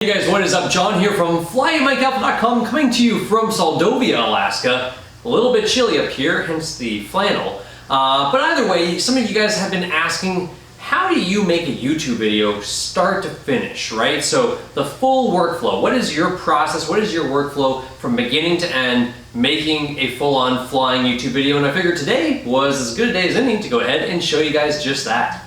Hey guys, what is up? John here from FlyingMikeOutfit.com, coming to you from Soldovia, Alaska. A little bit chilly up here, hence the flannel. But either way, some of you guys have been asking, how do you make a YouTube video start to finish, right? So the full workflow, what is your process? What is your workflow from beginning to end, making a full-on flying YouTube video? And I figured today was as good a day as any to go ahead and show you guys just that.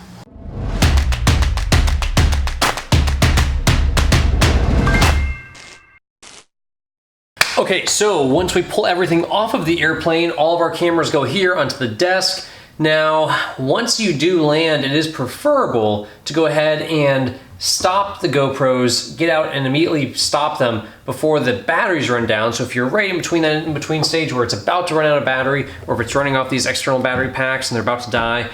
Okay, so once we pull everything off of the airplane, all of our cameras go here onto the desk. Now, once you do land, it is preferable to go ahead and stop the GoPros, get out and immediately stop them before the batteries run down. So if you're right in between that in-between stage where it's about to run out of battery, or if it's running off these external battery packs and they're about to die,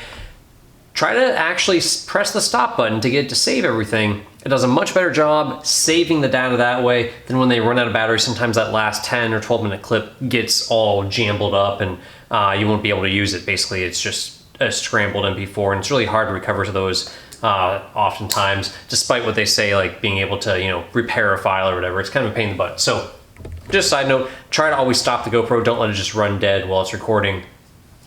try to actually press the stop button to get it to save everything. It does a much better job saving the data that way than when they run out of battery. Sometimes that last 10 or 12 minute clip gets all jumbled up and you won't be able to use it. Basically, it's just a scrambled MP4 and it's really hard to recover to those oftentimes, despite what they say, like being able to, repair a file or whatever. It's kind of a pain in the butt. So just a side note, try to always stop the GoPro. Don't let it just run dead while it's recording.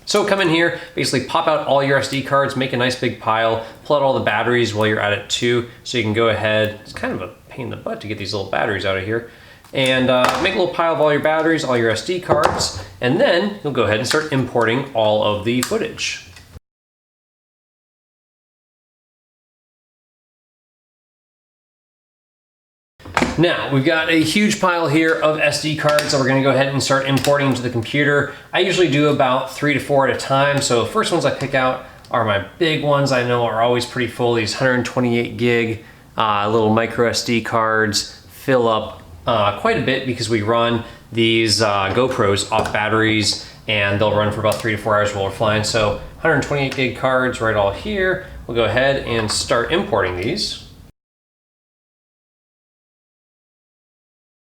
So come in here, basically pop out all your SD cards, make a nice big pile, pull out all the batteries while you're at it too, so you can go ahead, it's kind of a pain in the butt to get these little batteries out of here, and make a little pile of all your batteries, all your SD cards, and then you'll go ahead and start importing all of the footage. Now, we've got a huge pile here of SD cards that we're gonna go ahead and start importing into the computer. I usually do about 3 to 4 at a time. So the first ones I pick out are my big ones. I know are always pretty full. These 128 gig little micro SD cards fill up quite a bit because we run these GoPros off batteries and they'll run for about 3 to 4 hours while we're flying. So 128 gig cards right all here. We'll go ahead and start importing these.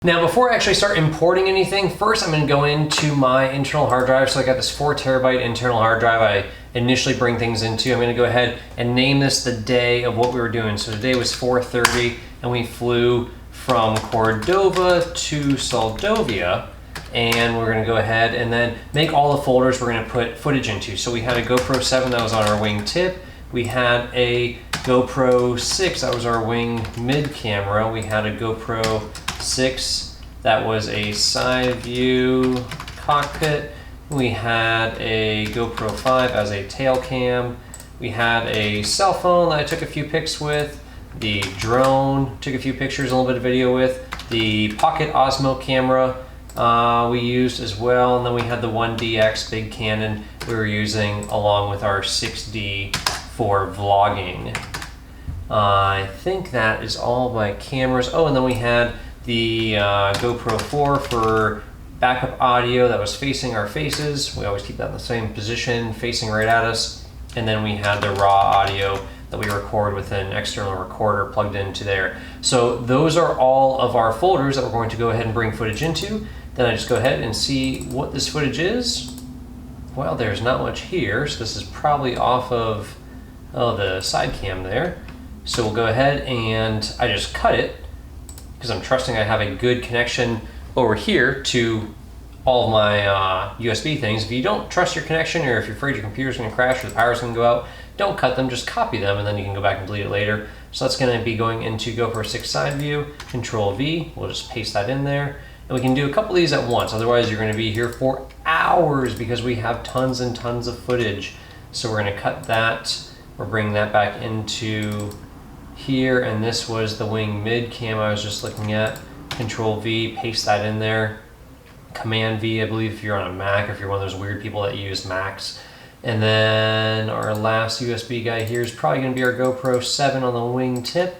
Now, before I actually start importing anything, first I'm going to go into my internal hard drive. So I got this 4 terabyte internal hard drive I initially bring things into. I'm going to go ahead and name this the day of what we were doing. So today was 4:30 and we flew from Cordova to Soldovia. And we're going to go ahead and then make all the folders we're going to put footage into. So we had a GoPro 7 that was on our wing tip. We had a GoPro 6 that was our wing mid camera. We had a GoPro 6 that was a side view cockpit. We had a GoPro 5 as a tail cam. We had a cell phone that I took a few pics with. The drone, took a few pictures, a little bit of video with. The pocket Osmo camera we used as well. And then we had the 1DX big Canon we were using along with our 6D for vlogging. I think that is all my cameras. Oh, and then we had the GoPro 4 for backup audio that was facing our faces. We always keep that in the same position, facing right at us. And then we had the raw audio that we record with an external recorder plugged into there. So those are all of our folders that we're going to go ahead and bring footage into. Then I just go ahead and see what this footage is. Well, there's not much here, so this is probably off of the side cam there. So we'll go ahead and I just cut it because I'm trusting I have a good connection over here to all of my USB things. If you don't trust your connection or if you're afraid your computer's gonna crash or the power's gonna go out, don't cut them, just copy them and then you can go back and delete it later. So that's gonna be going into GoPro 6 side view, Control V, we'll just paste that in there. And we can do a couple of these at once, otherwise you're gonna be here for hours because we have tons and tons of footage. So we're gonna cut that, we're bringing that back into here, and this was the wing mid cam I was just looking at. Control V, paste that in there. Command V, I believe, if you're on a Mac, or if you're one of those weird people that use Macs. And then our last USB guy here is probably going to be our GoPro 7 on the wing tip.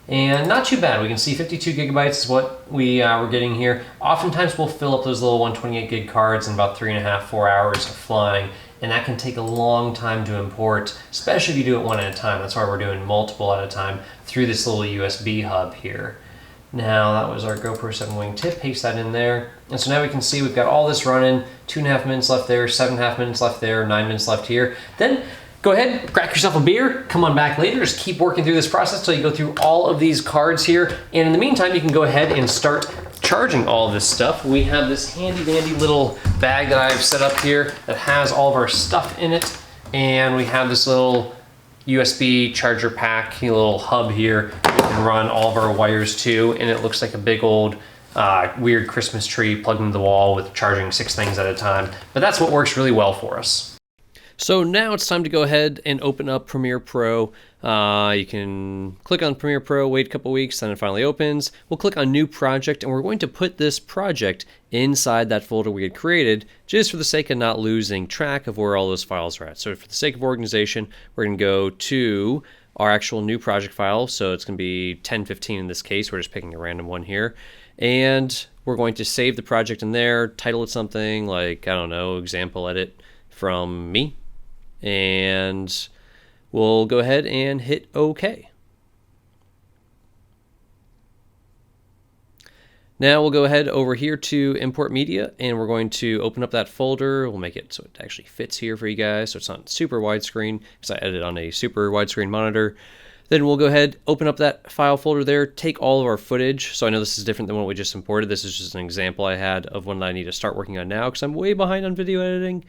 And not too bad. We can see 52 gigabytes is what we were getting here. Oftentimes we'll fill up those little 128 gig cards in about 3.5 to 4 hours of flying. And that can take a long time to import, especially if you do it one at a time. That's why we're doing multiple at a time through this little USB hub here. Now that was our GoPro 7 wing tip, paste that in there. And so now we can see we've got all this running, 2.5 minutes left there, 7.5 minutes left there, 9 minutes left here. Then Go ahead, crack yourself a beer, come on back later, just keep working through this process until you go through all of these cards here. And in the meantime, you can go ahead and start charging all of this stuff. We have this handy dandy little bag that I've set up here that has all of our stuff in it. And we have this little USB charger pack, a little hub here. We can run all of our wires to, and it looks like a big old weird Christmas tree plugged into the wall with charging 6 things at a time. But that's what works really well for us. So now it's time to go ahead and open up Premiere Pro. You can click on Premiere Pro, wait a couple weeks, then it finally opens. We'll click on New Project, and we're going to put this project inside that folder we had created, just for the sake of not losing track of where all those files are at. So for the sake of organization, we're going to go to our actual new project file. So it's going to be 1015 in this case. We're just picking a random one here. And we're going to save the project in there, title it something like, I don't know, example edit from me. And we'll go ahead and hit OK. Now we'll go ahead over here to import media, and we're going to open up that folder. We'll make it so it actually fits here for you guys, so it's not super widescreen, because I edit on a super widescreen monitor. Then we'll go ahead, open up that file folder there, take all of our footage. So I know this is different than what we just imported. This is just an example I had of one that I need to start working on now, because I'm way behind on video editing.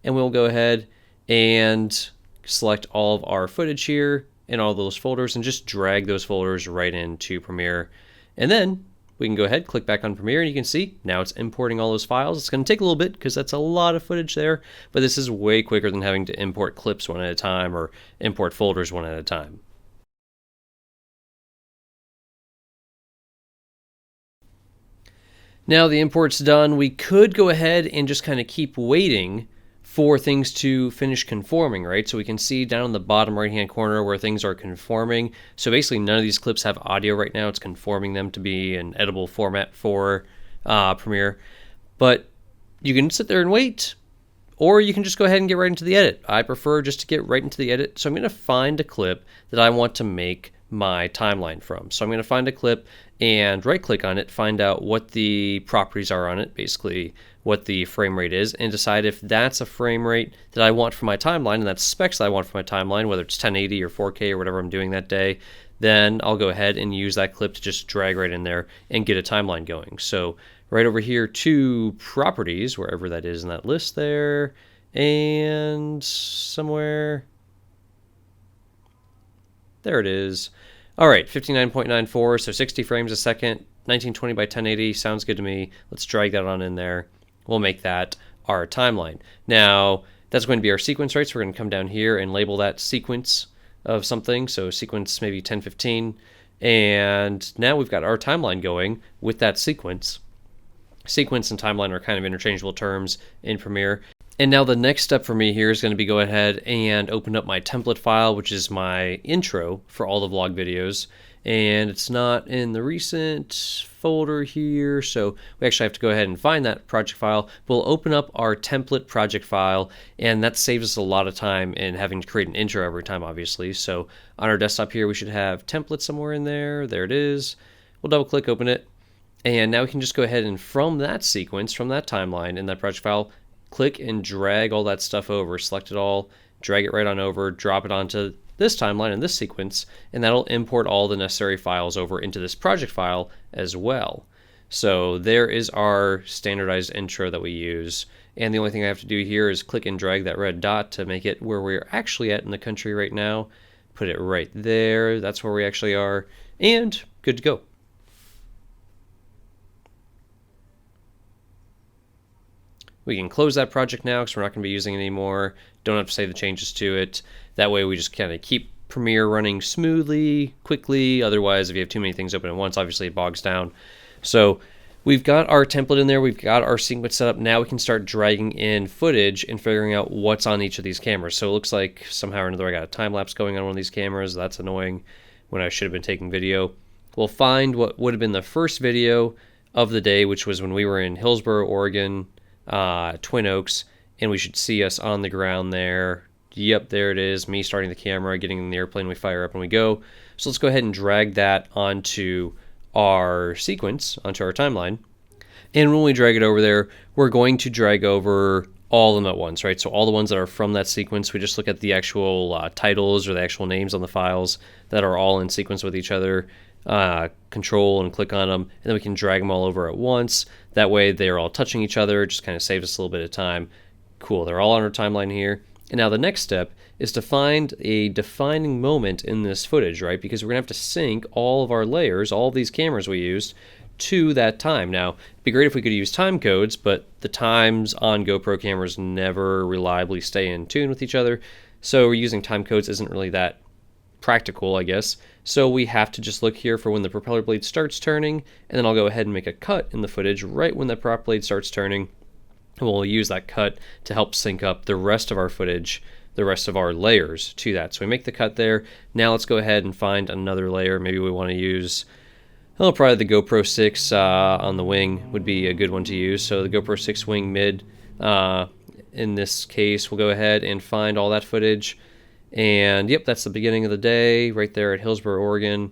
And we'll go ahead and select all of our footage here in all those folders and just drag those folders right into Premiere. And then we can go ahead, click back on Premiere, and you can see now it's importing all those files. It's going to take a little bit because that's a lot of footage there, but this is way quicker than having to import clips one at a time or import folders one at a time. Now the import's done, we could go ahead and just kind of keep waiting for things to finish conforming, right? So we can see down in the bottom right-hand corner where things are conforming. So basically none of these clips have audio right now. It's conforming them to be an editable format for Premiere. But you can sit there and wait, or you can just go ahead and get right into the edit. I prefer just to get right into the edit. So I'm gonna find a clip that I want to make my timeline from. So I'm going to find a clip and right click on it, find out what the properties are on it, basically what the frame rate is, and decide if that's a frame rate that I want for my timeline, and that's specs that I want for my timeline, whether it's 1080 or 4K or whatever I'm doing that day. Then I'll go ahead and use that clip to just drag right in there and get a timeline going. So right over here to properties, wherever that is in that list there, and somewhere there it is. All right, 59.94, so 60 frames a second, 1920 by 1080, sounds good to me. Let's drag that on in there. We'll make that our timeline. Now, that's going to be our sequence, right? So we're going to come down here and label that sequence of something. So sequence maybe 1015. And now we've got our timeline going with that sequence. Sequence and timeline are kind of interchangeable terms in Premiere. And now the next step for me here is going to be go ahead and open up my template file, which is my intro for all the vlog videos. And it's not in the recent folder here, so we actually have to go ahead and find that project file. We'll open up our template project file, and that saves us a lot of time in having to create an intro every time, obviously. So on our desktop here, we should have template somewhere in there. There it is. We'll double click, open it. And now we can just go ahead and from that sequence, from that timeline in that project file, click and drag all that stuff over, select it all, drag it right on over, drop it onto this timeline and this sequence, and that'll import all the necessary files over into this project file as well. So there is our standardized intro that we use. And the only thing I have to do here is click and drag that red dot to make it where we're actually at in the country right now. Put it right there. That's where we actually are. And good to go. We can close that project now because we're not going to be using it anymore. Don't have to save the changes to it. That way we just kind of keep Premiere running smoothly, quickly. Otherwise, if you have too many things open at once, obviously it bogs down. So we've got our template in there. We've got our sequence set up. Now we can start dragging in footage and figuring out what's on each of these cameras. So it looks like somehow or another I got a time lapse going on one of these cameras. That's annoying when I should have been taking video. We'll find what would have been the first video of the day, which was when we were in Hillsboro, Oregon, Twin Oaks, and we should see us on the ground there. Yep, there it is, me starting the camera, getting in the airplane, we fire up and we go. So let's go ahead and drag that onto our sequence, onto our timeline. And when we drag it over there, we're going to drag over all of them at once, right? So all the ones that are from that sequence, we just look at the actual titles or the actual names on the files that are all in sequence with each other, control and click on them, and then we can drag them all over at once. That way they're all touching each other, just kind of saves us a little bit of time. Cool, they're all on our timeline here. And now the next step is to find a defining moment in this footage, right? Because we're gonna have to sync all of our layers, all of these cameras we used, to that time. Now, it'd be great if we could use time codes, but the times on GoPro cameras never reliably stay in tune with each other. So using time codes isn't really that practical, I guess. So we have to just look here for when the propeller blade starts turning, and then I'll go ahead and make a cut in the footage right when that prop blade starts turning. And we'll use that cut to help sync up the rest of our footage, the rest of our layers to that. So we make the cut there. Now let's go ahead and find another layer. Maybe we want to use, oh, probably the GoPro 6 on the wing would be a good one to use. So the GoPro 6 wing mid, in this case, we'll go ahead and find all that footage. And yep, that's the beginning of the day right there at Hillsboro, Oregon.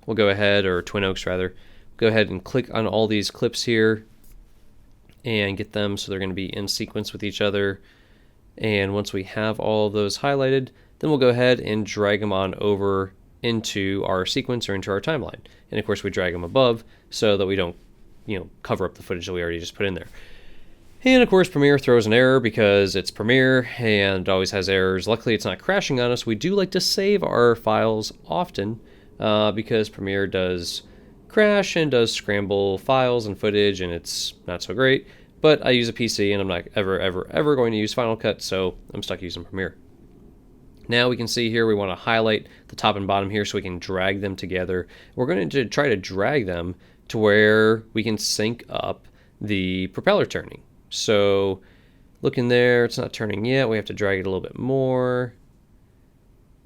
We'll go ahead, or Twin Oaks rather, go ahead and click on all these clips here and get them so they're going to be in sequence with each other. And once we have all of those highlighted, then we'll go ahead and drag them on over into our sequence or into our timeline. And of course we drag them above so that we don't, cover up the footage that we already just put in there. And of course Premiere throws an error because it's Premiere and it always has errors. Luckily it's not crashing on us. We do like to save our files often because Premiere does crash and does scramble files and footage, and it's not so great. But I use a PC and I'm not ever going to use Final Cut, so I'm stuck using Premiere. Now we can see here we want to highlight the top and bottom here so we can drag them together. We're going to try to drag them to where we can sync up the propeller turning. So looking there, it's not turning yet. We have to drag it a little bit more.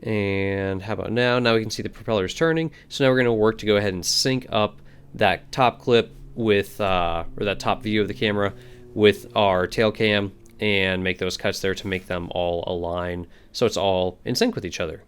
And how about now? Now we can see the propellers turning. So now we're going to work to go ahead and sync up that top clip with, or that top view of the camera with our tail cam and make those cuts there to make them all align so it's all in sync with each other.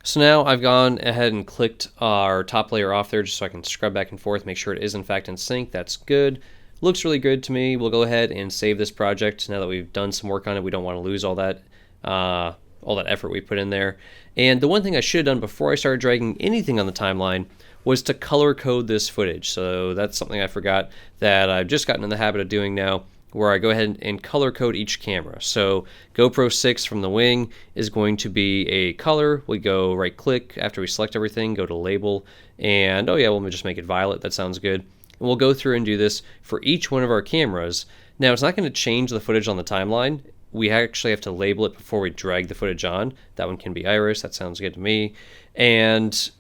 So now I've gone ahead and clicked our top layer off there just so I can scrub back and forth, make sure it is in fact in sync. That's good. Looks really good to me. We'll go ahead and save this project now that we've done some work on it. We don't want to lose all that effort we put in there. And the one thing I should have done before I started dragging anything on the timeline was to color code this footage. So that's something I forgot that I've just gotten in the habit of doing now, where I go ahead and color code each camera. So GoPro 6 from the wing is going to be a color. We go right click after we select everything, go to label, and oh yeah, we'll just make it violet. That sounds good. And we'll go through and do this for each one of our cameras. Now it's not going to change the footage on the timeline. We actually have to label it before we drag the footage on. That one can be iris. That sounds good to me. And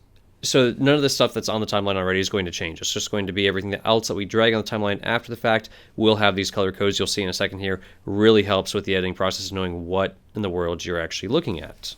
so none of the stuff that's on the timeline already is going to change. It's just going to be everything else that we drag on the timeline after the fact. We'll have these color codes you'll see in a second here. Really helps with the editing process, knowing what in the world you're actually looking at.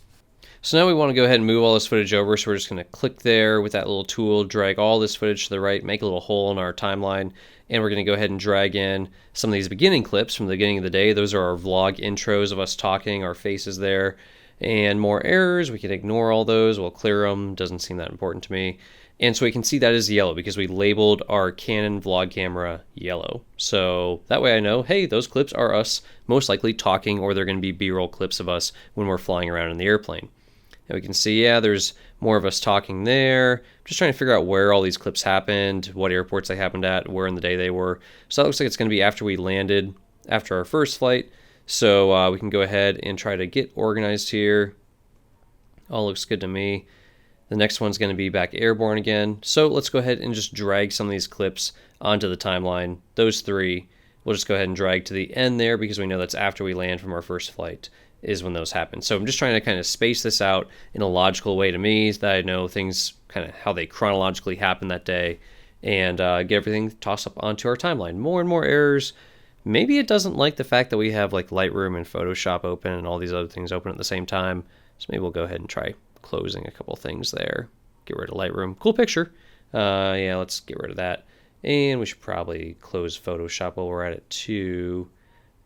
So now we want to go ahead and move all this footage over. So we're just going to click there with that little tool, drag all this footage to the right, make a little hole in our timeline, and we're going to go ahead and drag in some of these beginning clips from the beginning of the day. Those are our vlog intros of us talking, our faces there. And more errors, we can ignore all those. We'll clear them. Doesn't seem that important to me. And so we can see that is yellow because we labeled our Canon vlog camera yellow. So that way I know, hey, those clips are us most likely talking, or they're going to be B-roll clips of us when we're flying around in the airplane. And we can see, yeah, there's more of us talking there. Just trying to figure out where all these clips happened, what airports they happened at, where in the day they were. So that looks like it's going to be after we landed, after our first flight. So we can go ahead and try to get organized here. All looks good to me. The next one's going to be back airborne again. So let's go ahead and just drag some of these clips onto the timeline. Those three, we'll just go ahead and drag to the end there because we know that's after we land from our first flight is when those happen. So I'm just trying to kind of space this out in a logical way to me so that I know things kind of how they chronologically happen that day and get everything tossed up onto our timeline. More and more errors. Maybe it doesn't like the fact that we have like Lightroom and Photoshop open and all these other things open at the same time. So maybe we'll go ahead and try closing a couple things there. Get rid of Lightroom. Cool picture. Yeah, let's get rid of that. And we should probably close Photoshop while we're at it too.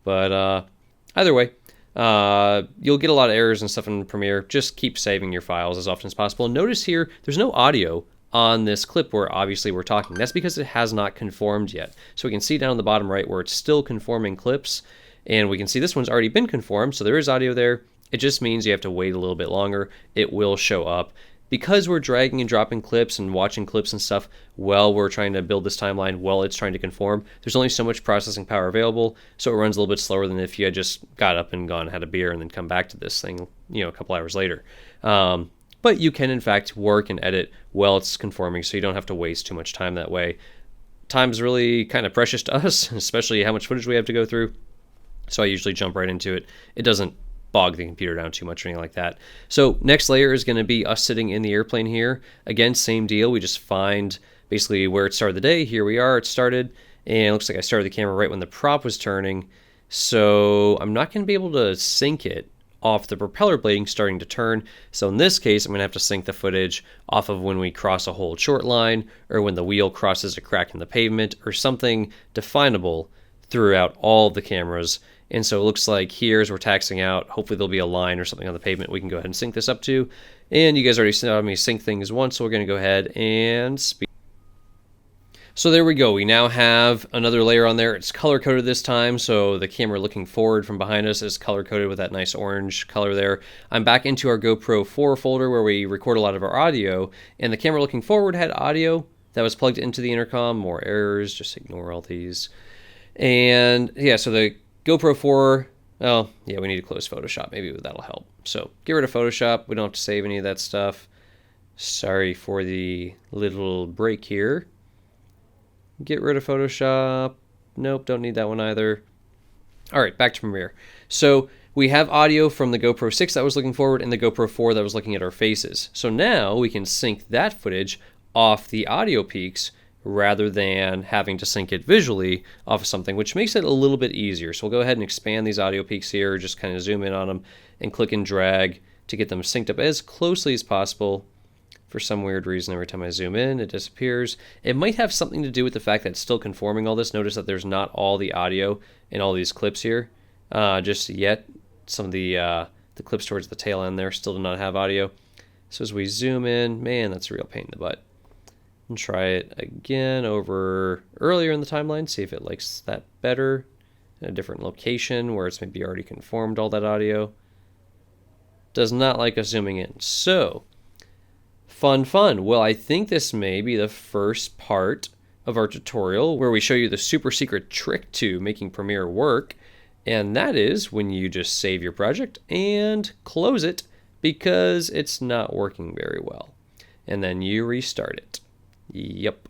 But either way, You'll get a lot of errors and stuff in Premiere. Just keep saving your files as often as possible. Notice here, there's no audio on this clip where obviously we're talking. That's because it has not conformed yet. So we can see down in the bottom right where it's still conforming clips, and we can see this one's already been conformed, so there is audio there. It just means you have to wait a little bit longer. It will show up. Because we're dragging and dropping clips and watching clips and stuff while we're trying to build this timeline while it's trying to conform, there's only so much processing power available, so it runs a little bit slower than if you had just got up and gone, had a beer, and then come back to this thing, a couple hours later. But you can, in fact, work and edit while it's conforming, so you don't have to waste too much time that way. Time's really kind of precious to us, especially how much footage we have to go through, so I usually jump right into it. It doesn't bog the computer down too much or anything like that. So next layer is going to be us sitting in the airplane here. Again, same deal. We just find basically where it started the day. Here we are. It started, and it looks like I started the camera right when the prop was turning. So I'm not going to be able to sync it off the propeller blading starting to turn. So in this case, I'm going to have to sync the footage off of when we cross a hold short line, or when the wheel crosses a crack in the pavement, or something definable throughout all of the cameras. And so it looks like here as we're taxing out, hopefully there'll be a line or something on the pavement we can go ahead and sync this up to. And you guys already saw me sync things once, so we're going to go ahead and speed. So there we go. We now have another layer on there. It's color coded this time, so the camera looking forward from behind us is color coded with that nice orange color there. I'm back into our GoPro 4 folder where we record a lot of our audio, and the camera looking forward had audio that was plugged into the intercom. More errors, just ignore all these. And yeah, so the GoPro 4, well, yeah, we need to close Photoshop. Maybe that'll help. So get rid of Photoshop. We don't have to save any of that stuff. Sorry for the little break here. Get rid of Photoshop. Nope, don't need that one either. All right, back to Premiere. So we have audio from the GoPro 6 that was looking forward and the GoPro 4 that was looking at our faces. So now we can sync that footage off the audio peaks rather than having to sync it visually off of something, which makes it a little bit easier. So we'll go ahead and expand these audio peaks here, just kind of zoom in on them and click and drag to get them synced up as closely as possible. For some weird reason, every time I zoom in, it disappears. It might have something to do with the fact that it's still conforming all this. Notice that there's not all the audio in all these clips here just yet. Some of the clips towards the tail end there still do not have audio. So as we zoom in, man, that's a real pain in the butt. And try it again over earlier in the timeline, see if it likes that better in a different location where it's maybe already conformed all that audio. Does not like us zooming in. So, fun. Well, I think this may be the first part of our tutorial where we show you the super secret trick to making Premiere work, and that is when you just save your project and close it because it's not working very well. And then you restart it. Yep.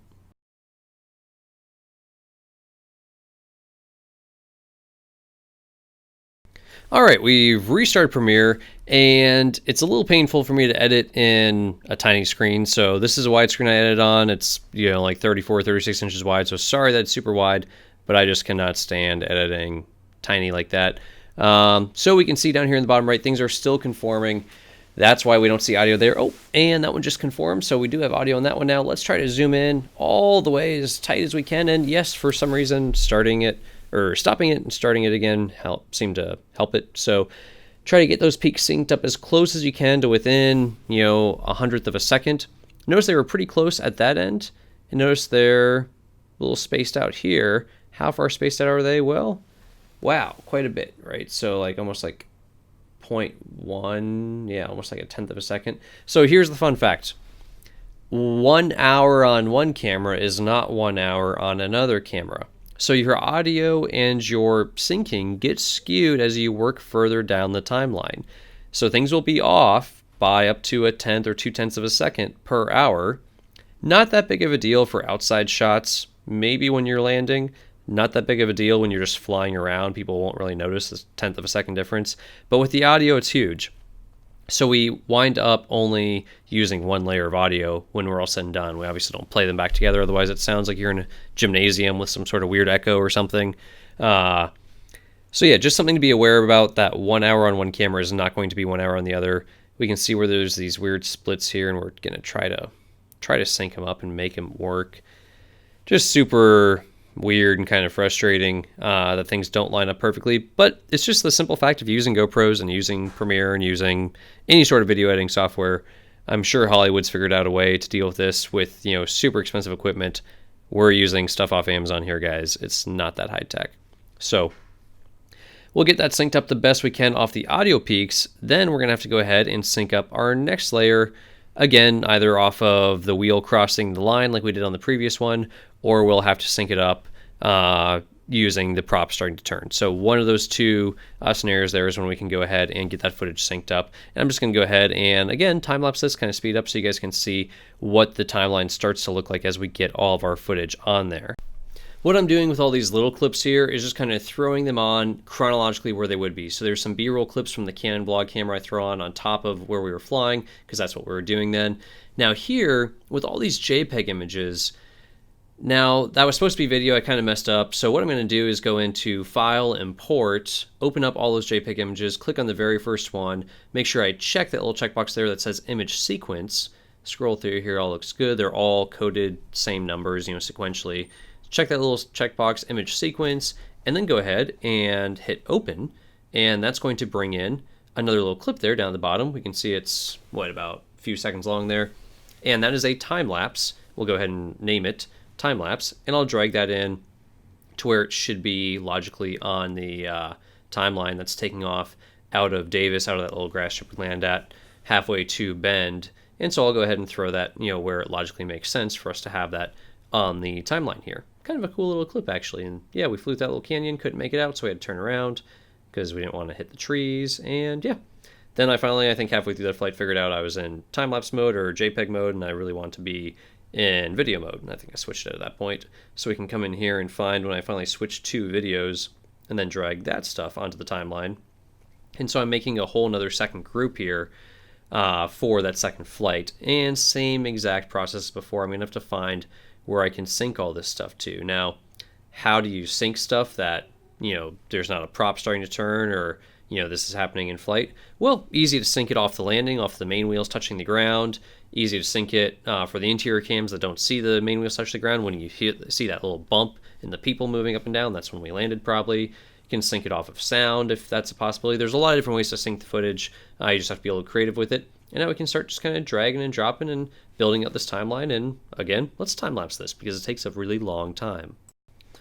All right, we've restarted Premiere, and it's a little painful for me to edit in a tiny screen. So this is a widescreen I edited on. It's like 34, 36 inches wide. So sorry that it's super wide, but I just cannot stand editing tiny like that. So we can see down here in the bottom right, things are still conforming. That's why we don't see audio there. Oh, and that one just conformed, so we do have audio on that one now. Let's try to zoom in all the way as tight as we can. And yes, for some reason, stopping it and starting it again seemed to help it. So try to get those peaks synced up as close as you can to within, 1/100th of a second. Notice they were pretty close at that end. And notice they're a little spaced out here. How far spaced out are they? Well, wow, quite a bit, right? So almost like 0.1, yeah, almost like 1/10 of a second. So here's the fun fact. 1 hour on one camera is not 1 hour on another camera. So your audio and your syncing get skewed as you work further down the timeline. So things will be off by up to 1/10 or 2/10 of a second per hour. Not that big of a deal for outside shots, maybe when you're landing. Not that big of a deal when you're just flying around. People won't really notice this 1/10 of a second difference. But with the audio, it's huge. So we wind up only using one layer of audio when we're all said and done. We obviously don't play them back together. Otherwise, it sounds like you're in a gymnasium with some sort of weird echo or something. So yeah, just something to be aware about. That 1 hour on one camera is not going to be 1 hour on the other. We can see where there's these weird splits here, and we're going to try to sync them up and make them work. Just super weird and kind of frustrating that things don't line up perfectly, but it's just the simple fact of using GoPros and using Premiere and using any sort of video editing software. I'm sure Hollywood's figured out a way to deal with this with, you know, super expensive equipment. We're using stuff off Amazon here, guys. It's not that high tech. So we'll get that synced up the best we can off the audio peaks. Then we're going to have to go ahead and sync up our next layer, again, either off of the wheel crossing the line like we did on the previous one, or we'll have to sync it up using the prop starting to turn. So one of those two scenarios there is when we can go ahead and get that footage synced up. And I'm just going to go ahead and, again, time-lapse this, kind of speed up so you guys can see what the timeline starts to look like as we get all of our footage on there. What I'm doing with all these little clips here is just kind of throwing them on chronologically where they would be. So there's some B-roll clips from the Canon vlog camera I throw on top of where we were flying, because that's what we were doing then. Now here, with all these JPEG images, now that was supposed to be video, I kind of messed up. So what I'm going to do is go into File, Import, open up all those JPEG images, click on the very first one, make sure I check that little checkbox there that says Image Sequence. Scroll through here, all looks good. They're all coded same numbers, you know, sequentially. Check that little checkbox, Image Sequence, and then go ahead and hit Open, and that's going to bring in another little clip there down at the bottom. We can see it's, about a few seconds long there, and that is a time lapse. We'll go ahead and name it time lapse, and I'll drag that in to where it should be logically on the timeline that's taking off out of Davis, out of that little grass strip we land at, halfway to Bend. And so I'll go ahead and throw that, you know, where it logically makes sense for us to have that on the timeline here. Kind of a cool little clip, actually. And yeah, we flew that little canyon, couldn't make it out, so we had to turn around because we didn't want to hit the trees. And yeah, then I think halfway through that flight, figured out I was in time-lapse mode or JPEG mode, and I really want to be in video mode. And I think I switched it at that point. So we can come in here and find when I finally switched to videos and then drag that stuff onto the timeline. And so I'm making a whole nother second group here for that second flight. And same exact process as before. I'm going to have to find where I can sync all this stuff to. Now, how do you sync stuff that, you know, there's not a prop starting to turn, or, you know, this is happening in flight? Well, easy to sync it off the landing, off the main wheels touching the ground. Easy to sync it for the interior cams that don't see the main wheels touch the ground. When you see that little bump in the people moving up and down, that's when we landed probably. You can sync it off of sound if that's a possibility. There's a lot of different ways to sync the footage. You just have to be a little creative with it. And now we can start just kind of dragging and dropping and building up this timeline. And again, let's time-lapse this because it takes a really long time.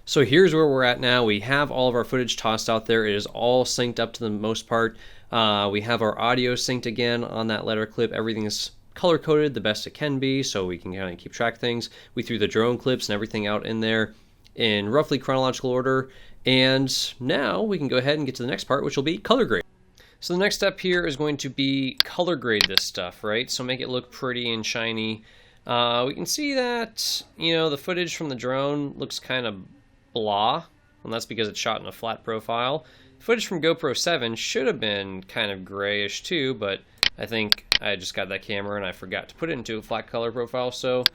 So here's where we're at now. We have all of our footage tossed out there. It is all synced up to the most part. We have our audio synced again on that letter clip. Everything is color-coded the best it can be, so we can kind of keep track of things. We threw the drone clips and everything out in there in roughly chronological order. And now we can go ahead and get to the next part, which will be color grade. So the next step here is going to be color grade this stuff, right? So make it look pretty and shiny. We can see that, you know, the footage from the drone looks kind of blah, and that's because it's shot in a flat profile. Footage from GoPro 7 should have been kind of grayish too, but I think I just got that camera and I forgot to put it into a flat color profile. So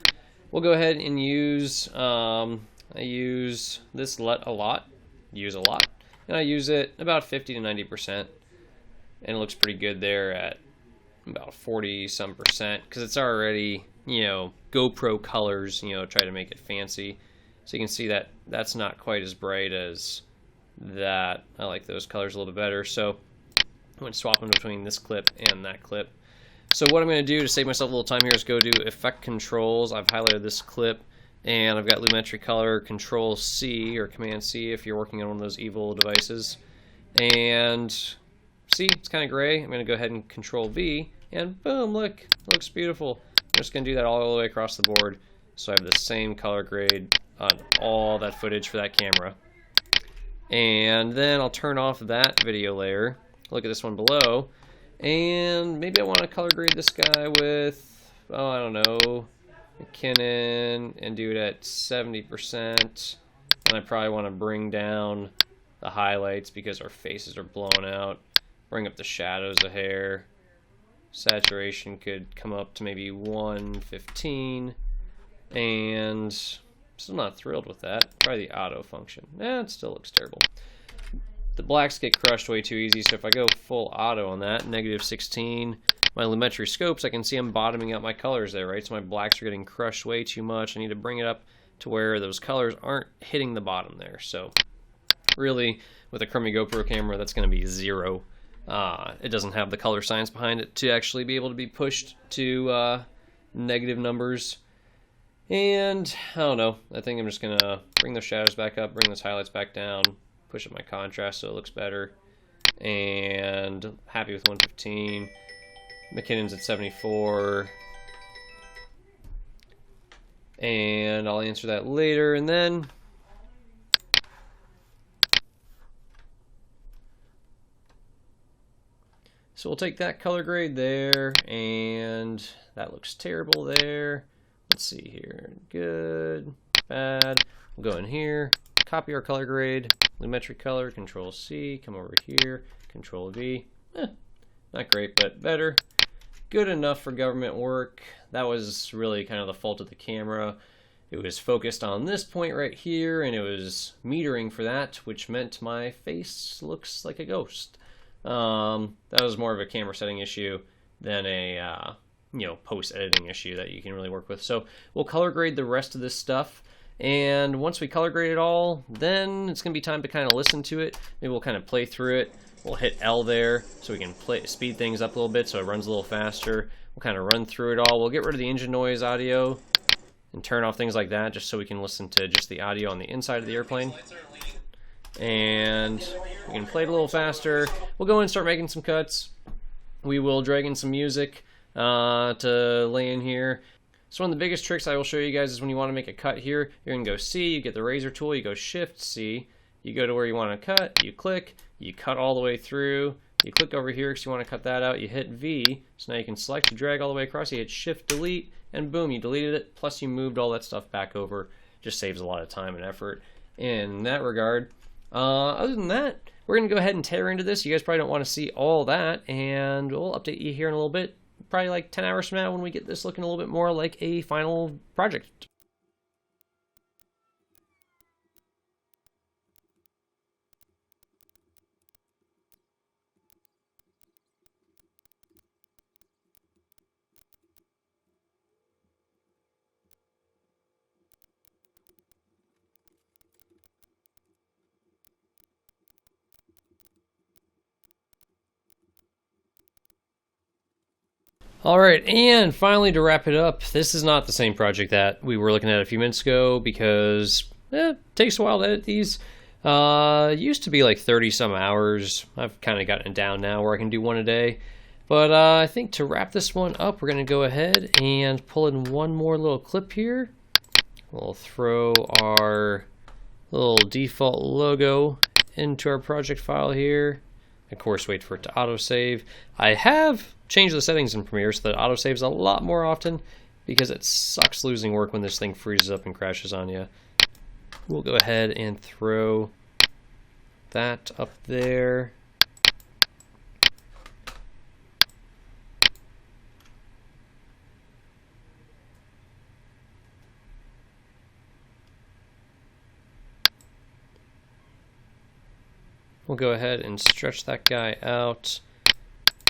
we'll go ahead and use, I use this a lot, and I use it about 50 to 90%. And it looks pretty good there at about 40-some% because it's already, you know, GoPro colors, you know, try to make it fancy. So you can see that that's not quite as bright as that. I like those colors a little bit better. So I'm going to swap them between this clip and that clip. So what I'm going to do to save myself a little time here is go to Effect Controls. I've highlighted this clip, and I've got Lumetri Color, Control C or Command C if you're working on one of those evil devices. And see, it's kind of gray. I'm going to go ahead and Control V, and boom, look, it looks beautiful. I'm just going to do that all the way across the board, so I have the same color grade on all that footage for that camera. And then I'll turn off that video layer, look at this one below, and maybe I want to color grade this guy with, oh, I don't know, McKinnon, and do it at 70%. And I probably want to bring down the highlights because our faces are blown out. Bring up the shadows a hair. Saturation could come up to maybe 115. And still not thrilled with that. Try the auto function. It still looks terrible. The blacks get crushed way too easy, so if I go full auto on that, -16, my Lumetri scopes, I can see I'm bottoming out my colors there, right? So my blacks are getting crushed way too much. I need to bring it up to where those colors aren't hitting the bottom there. So really, with a Chromie GoPro camera, that's going to be 0. It doesn't have the color science behind it to actually be able to be pushed to negative numbers. And I don't know, I think I'm just going to bring those shadows back up, bring those highlights back down, push up my contrast so it looks better. And happy with 115. McKinnon's at 74. And I'll answer that later. And then so we'll take that color grade there, and that looks terrible there. Let's see here. Good, bad. We'll go in here, copy our color grade, lumetric color, Control C, come over here, Control V. Not great, but better. Good enough for government work. That was really kind of the fault of the camera. It was focused on this point right here, and it was metering for that, which meant my face looks like a ghost. That was more of a camera setting issue than a post-editing issue that you can really work with. So we'll color grade the rest of this stuff, and once we color grade it all, then it's going to be time to kind of listen to it. Maybe we'll kind of play through it. We'll hit L there so we can speed things up a little bit so it runs a little faster. We'll kind of run through it all. We'll get rid of the engine noise audio and turn off things like that just so we can listen to just the audio on the inside of the airplane. And we can play it a little faster. We'll go and start making some cuts. We will drag in some music to lay in here. So one of the biggest tricks I will show you guys is when you want to make a cut here, you're going to go C, you get the razor tool, you go Shift C, you go to where you want to cut, you click, you cut all the way through, you click over here because you want to cut that out, you hit V, so now you can select, you drag all the way across, you hit Shift Delete, and boom, you deleted it, plus you moved all that stuff back over. Just saves a lot of time and effort in that regard. Other than that, we're going to go ahead and tear into this. You guys probably don't want to see all that, and we'll update you here in a little bit, probably like 10 hours from now when we get this looking a little bit more like a final project. Alright, and finally to wrap it up, this is not the same project that we were looking at a few minutes ago because it takes a while to edit these. It used to be like 30 some hours. I've kind of gotten it down now where I can do one a day. But I think to wrap this one up, we're going to go ahead and pull in one more little clip here. We'll throw our little default logo into our project file here. Of course, wait for it to autosave. I have changed the settings in Premiere so that it autosaves a lot more often because it sucks losing work when this thing freezes up and crashes on you. We'll go ahead and throw that up there. We'll go ahead and stretch that guy out,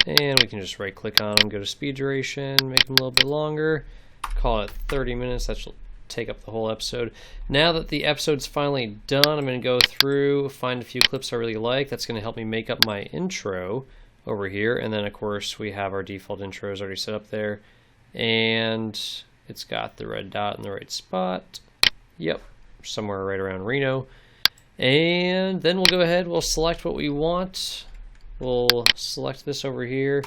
and we can just right click on him, go to speed duration, make him a little bit longer, call it 30 minutes. That should take up the whole episode. Now that the episode's finally done, I'm going to go through, find a few clips I really like. That's going to help me make up my intro over here, and then of course we have our default intros already set up there, and it's got the red dot in the right spot. Yep, somewhere right around Reno. And then we'll go ahead, we'll select what we want. We'll select this over here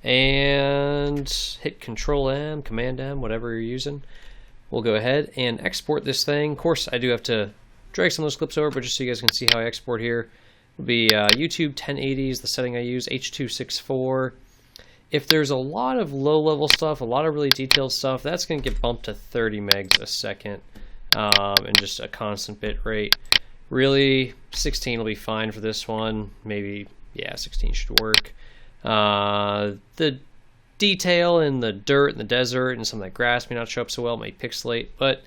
and hit Control M, Command M, whatever you're using. We'll go ahead and export this thing. Of course, I do have to drag some of those clips over, but just so you guys can see how I export here. It'll be YouTube 1080 is the setting I use, H.264. If there's a lot of low-level stuff, a lot of really detailed stuff, that's going to get bumped to 30 megs a second and just a constant bit rate. Really, 16 will be fine for this one. Maybe, yeah, 16 should work. The detail in the dirt and the desert and some of that grass may not show up so well, it may pixelate, but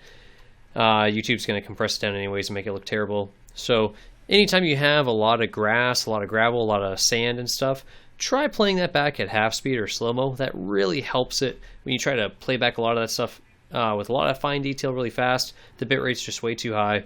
YouTube's going to compress it down anyways and make it look terrible. So anytime you have a lot of grass, a lot of gravel, a lot of sand and stuff, try playing that back at half speed or slow-mo. That really helps it when you try to play back a lot of that stuff with a lot of fine detail really fast. The bitrate's just way too high.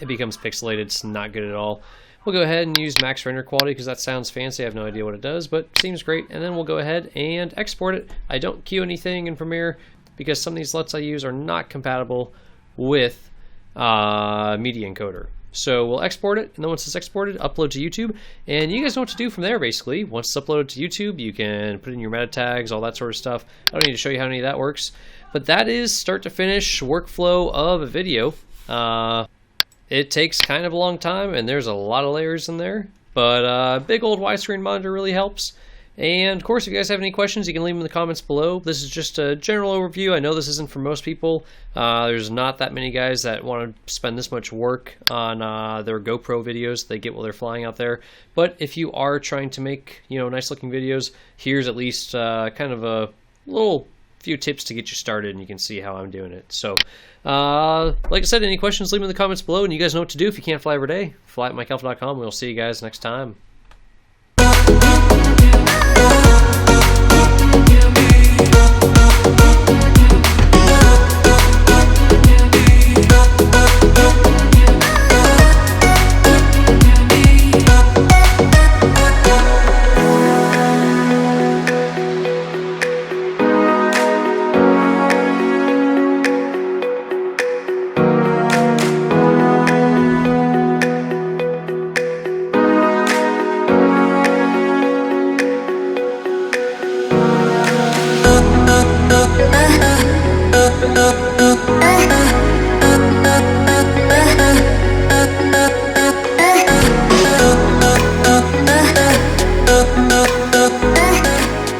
It becomes pixelated. It's not good at all. We'll go ahead and use max render quality because that sounds fancy. I have no idea what it does, but seems great. And then we'll go ahead and export it. I don't queue anything in Premiere because some of these LUTs I use are not compatible with Media Encoder. So we'll export it, and then once it's exported, upload to YouTube, and you guys know what to do from there, basically. Once it's uploaded to YouTube, you can put in your meta tags, all that sort of stuff. I don't need to show you how any of that works, but that is start to finish workflow of a video. It takes kind of a long time, and there's a lot of layers in there, but big old widescreen monitor really helps. And of course, if you guys have any questions, you can leave them in the comments below. This is just a general overview. I know this isn't for most people. There's not that many guys that want to spend this much work on their GoPro videos they get while they're flying out there. But if you are trying to make, you know, nice looking videos, here's at least kind of a little few tips to get you started, and you can see how I'm doing it. So like I said, any questions, leave them in the comments below, and you guys know what to do if you can't fly every day. Fly at MikeAlpha.com. We'll see you guys next time.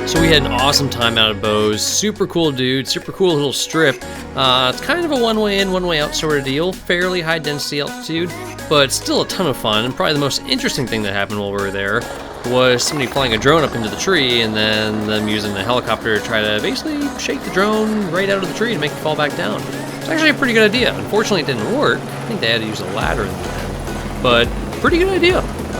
So we had an awesome time out of Bose. Super cool dude, super cool little strip. It's kind of a one-way in, one-way out sort of deal. Fairly high density altitude, but still a ton of fun. And probably the most interesting thing that happened while we were there was somebody flying a drone up into the tree and then them using a helicopter to try to basically shake the drone right out of the tree to make it fall back down. It's actually a pretty good idea. Unfortunately, it didn't work. I think they had to use a ladder in the end, but pretty good idea.